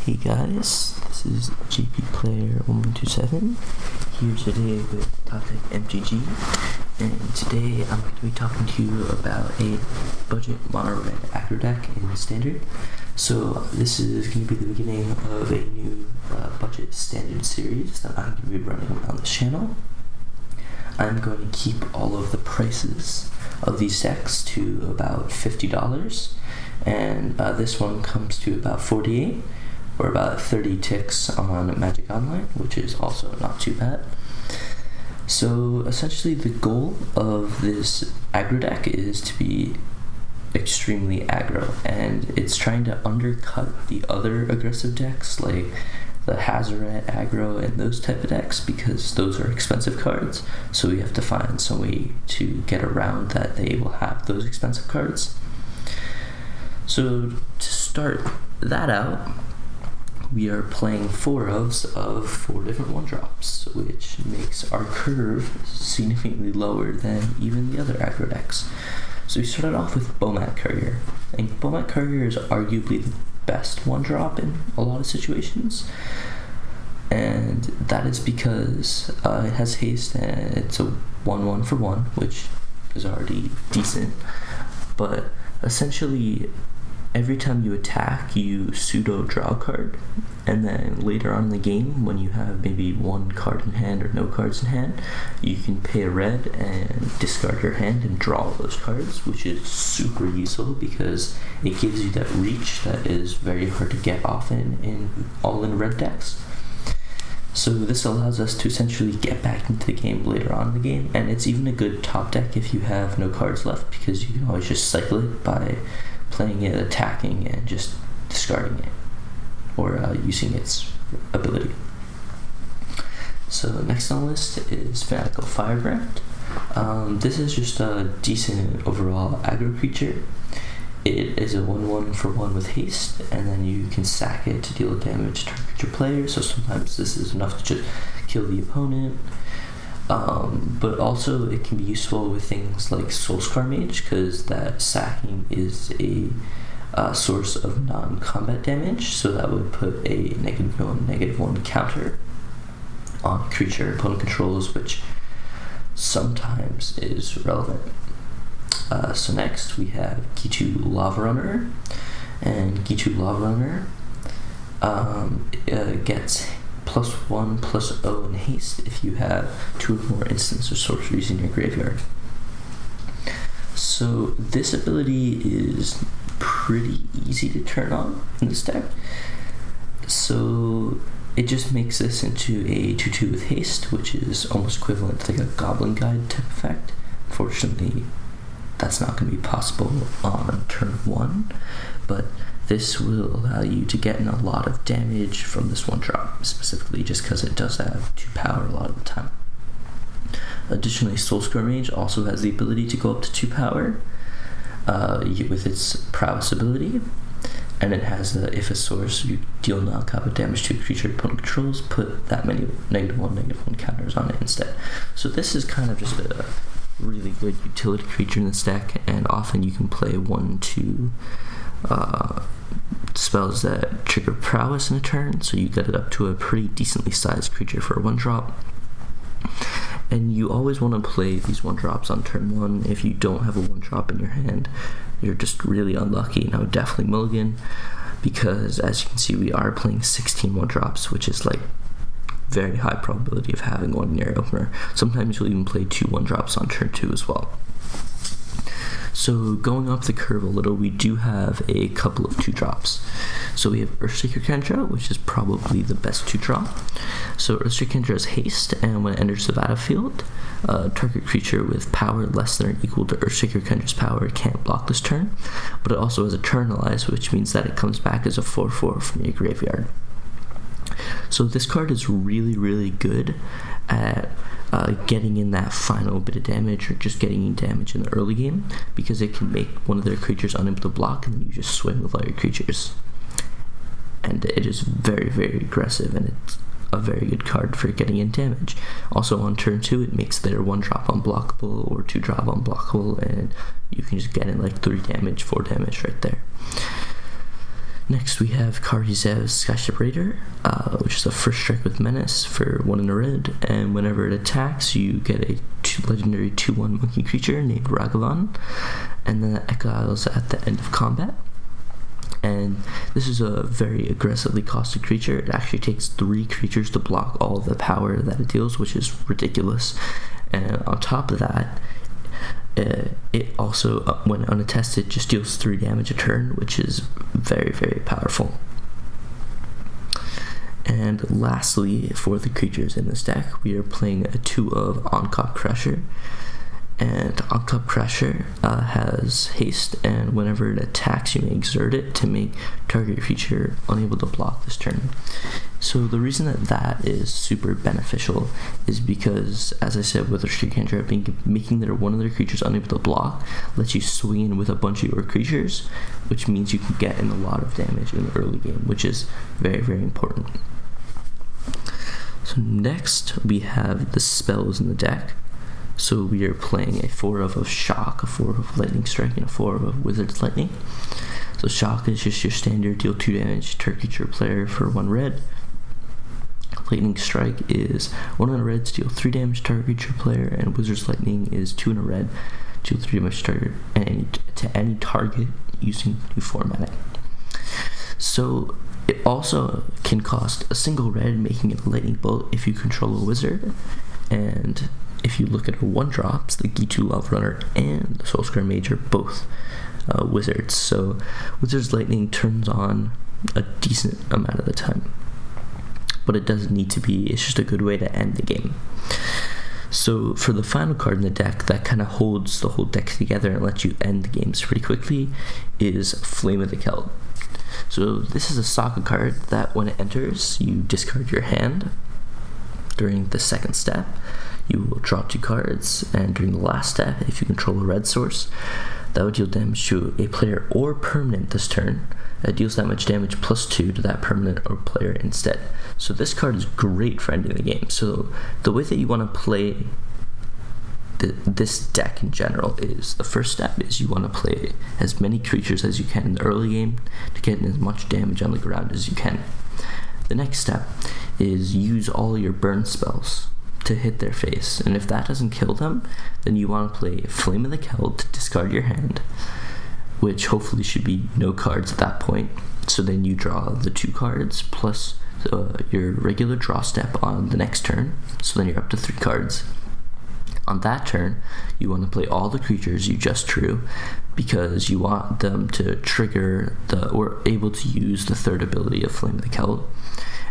Hey guys, this is JP Player 1127 here today with Topic MTG, and today I'm going to be talking to you about a budget mono red aggro deck in Standard. So this is going to be the beginning of a new budget Standard series that I'm going to be running on this channel. I'm going to keep all of the prices of these decks to about $50, and this one comes to about $48. Or about 30 ticks on Magic Online, which is also not too bad. So essentially the goal of this aggro deck is to be extremely aggro, and it's trying to undercut the other aggressive decks like the Hazoret aggro and those type of decks, because those are expensive cards, so we have to find some way to get around that they will have those expensive cards. So to start that out, we are playing 4 ofs of 4 different 1-drops, which makes our curve significantly lower than even the other aggro decks. So we started off with Bomat Courier. I think Bomat Courier is arguably the best 1-drop in a lot of situations, and that is because it has haste and it's a 1/1 for 1, which is already decent, but essentially every time you attack, you pseudo draw a card, and then later on in the game, when you have maybe 1 card in hand or no cards in hand, you can pay a red and discard your hand and draw all those cards, which is super useful because it gives you that reach that is very hard to get often in all-in red decks. So this allows us to essentially get back into the game later on in the game, and it's even a good top deck if you have no cards left, because you can always just cycle it by playing it, attacking, and just discarding it, or using its ability. So next on the list is Fanatical Firebrand. This is just a decent overall aggro creature. It is a 1/1 for 1 with haste, and then you can sack it to deal damage to your player, so sometimes this is enough to just kill the opponent. But also it can be useful with things like Soulscar Mage, because that sacking is a source of non-combat damage, so that would put a -1/-1 counter on a creature opponent controls, which sometimes is relevant. So next we have Gitu Lava Runner, and Gitu Lava Runner gets +1/+0 in haste if you have 2 or more instants or sorceries in your graveyard. So this ability is pretty easy to turn on in this deck. So it just makes this into a 2/2 with haste, which is almost equivalent to like a Goblin Guide type effect. Unfortunately, that's not going to be possible on turn 1, but this will allow you to get in a lot of damage from this 1-drop, specifically just because it does have 2 power a lot of the time. Additionally, Soulscar Mage also has the ability to go up to 2 power with its prowess ability, and it has if a source you deal non-combat damage to a creature opponent controls, put that many -1/-1 counters on it instead. So this is kind of just a really good utility creature in this deck, and often you can play 1/2 spells that trigger prowess in a turn, so you get it up to a pretty decently sized creature for a 1-drop. And you always want to play these 1-drops on turn 1. If you don't have a 1-drop in your hand, you're just really unlucky, and I would definitely mulligan, because as you can see, we are playing 16 1-drops, which is like very high probability of having one in your opener. Sometimes you'll even play 2 1-drops on turn 2 as well. So going up the curve a little, we do have a couple of 2-drops. So we have Earthshaker Kendra, which is probably the best 2-drop. So Earthshaker Kendra has haste, and when it enters the battlefield, target creature with power less than or equal to Earthshaker Kendra's power can't block this turn, but it also has Eternalize, which means that it comes back as a 4/4 from your graveyard. So this card is really, really good at getting in that final bit of damage, or just getting in damage in the early game, because it can make one of their creatures unable to block, and then you just swing with all your creatures. And it is very, very aggressive, and it's a very good card for getting in damage. Also on turn 2, it makes their 1-drop unblockable or 2-drop unblockable, and you can just get in like 3 damage, 4 damage right there. Next we have Karizev's Sky Separator, which is a first strike with Menace for 1 in a red, and whenever it attacks you get a legendary 2/1 monkey creature named Ragavan, and then it exiles at the end of combat. And this is a very aggressively costed creature. It actually takes 3 creatures to block all of the power that it deals, which is ridiculous. And on top of that, it also, when unattested, just deals 3 damage a turn, which is very, very powerful. And lastly, for the creatures in this deck, we are playing a 2 of Oncop Crusher. And Oncop Crusher has haste, and whenever it attacks, you may exert it to make target creature unable to block this turn. So the reason that is super beneficial is because, as I said, with Restrict Cantrip, making one of their creatures unable to block lets you swing in with a bunch of your creatures, which means you can get in a lot of damage in the early game, which is very, very important. So next, we have the spells in the deck. So we are playing a 4 of Shock, a 4 of Lightning Strike, and a 4 of Wizard's Lightning. So Shock is just your standard deal 2 damage to creature player for 1 red. Lightning Strike is 1 in a red, deal 3 damage to creature player, and Wizard's Lightning is 2 in a red, deal 3 damage to any target using new formatting. So it also can cost a single red, making it a lightning bolt if you control a wizard. And if you look at her 1-drops, the Gitu Love Runner and the Soulscar Mage are both wizards. So Wizard's Lightning turns on a decent amount of the time, but it doesn't need to be. It's just a good way to end the game. So for the final card in the deck that kind of holds the whole deck together and lets you end the games pretty quickly is Flame of the Keld. So this is a Saga card that when it enters, you discard your hand. During the second step, you will draw 2 cards, and during the last step, if you control a red source, that would deal damage to a player or permanent this turn. It deals that much damage +2 to that permanent or player instead. So this card is great for ending the game. So the way that you want to play this deck in general is, the first step is you want to play as many creatures as you can in the early game to get as much damage on the ground as you can. The next step is use all your burn spells to hit their face, and if that doesn't kill them, then you want to play Flame of the Keld to discard your hand, which hopefully should be no cards at that point. So then you draw the 2 cards plus your regular draw step on the next turn, so then you're up to 3 cards. On that turn, you want to play all the creatures you just drew, because you want them to trigger or able to use the 3rd ability of Flame of the Keld.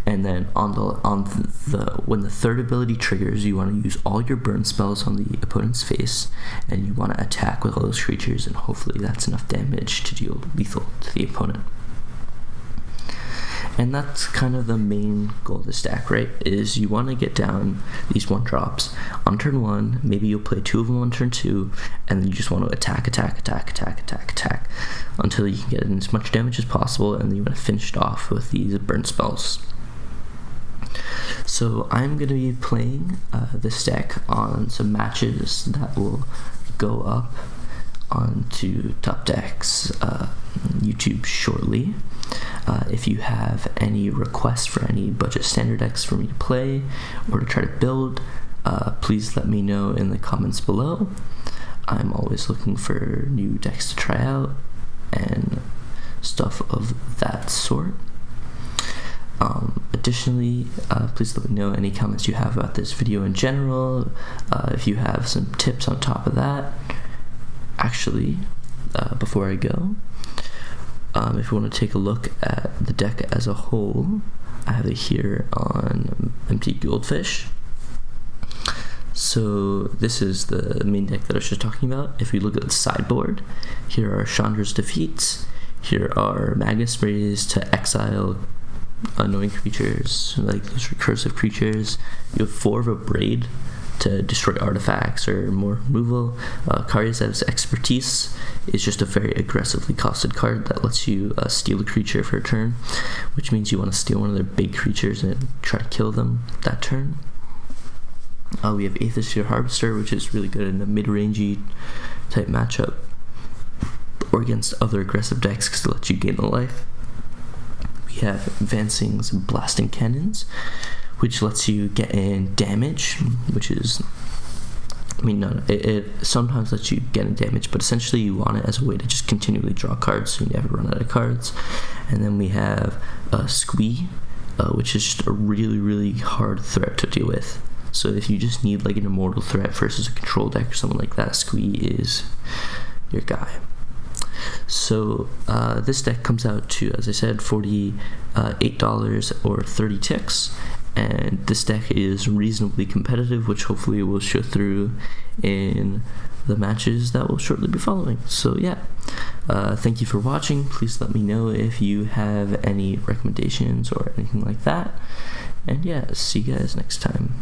And then when the 3rd ability triggers, you want to use all your burn spells on the opponent's face, and you want to attack with all those creatures, and hopefully that's enough damage to deal lethal to the opponent. And that's kind of the main goal of this deck, right? Is you want to get down these 1-drops. On turn 1, maybe you'll play 2 of them on turn 2, and then you just want to attack until you can get in as much damage as possible, and then you want to finish it off with these burn spells. So I'm going to be playing this deck on some matches that will go up onto Top Decks YouTube shortly. If you have any requests for any budget standard decks for me to play or to try to build, please let me know in the comments below. I'm always looking for new decks to try out and stuff of that sort. Additionally, please let me know any comments you have about this video in general. If you have some tips on top of that. Actually, before I go, if you want to take a look at the deck as a whole, I have it here on Empty Goldfish. So this is the main deck that I was just talking about. If you look at the sideboard, here are Chandra's Defeats. Here are Magnus Rays to exile annoying creatures, like those recursive creatures. You have 4 of a Braid to destroy artifacts or more removal. Karizev's Expertise is just a very aggressively costed card that lets you steal a creature for a turn, which means you want to steal one of their big creatures and try to kill them that turn. We have Aethersphere Harvester, which is really good in a mid-rangey type matchup or against other aggressive decks because it lets you gain a life. we have Advancing's Blasting Cannons, which lets you get in damage, which is, I mean, no, it sometimes lets you get in damage, but essentially you want it as a way to just continually draw cards so you never run out of cards. And then we have Squee, which is just a really, really hard threat to deal with. So if you just need like an immortal threat versus a control deck or something like that, Squee is your guy. So this deck comes out to, as I said, $48 or 30 ticks, and this deck is reasonably competitive, which hopefully will show through in the matches that will shortly be following. So yeah, thank you for watching. Please let me know if you have any recommendations or anything like that, and yeah, see you guys next time.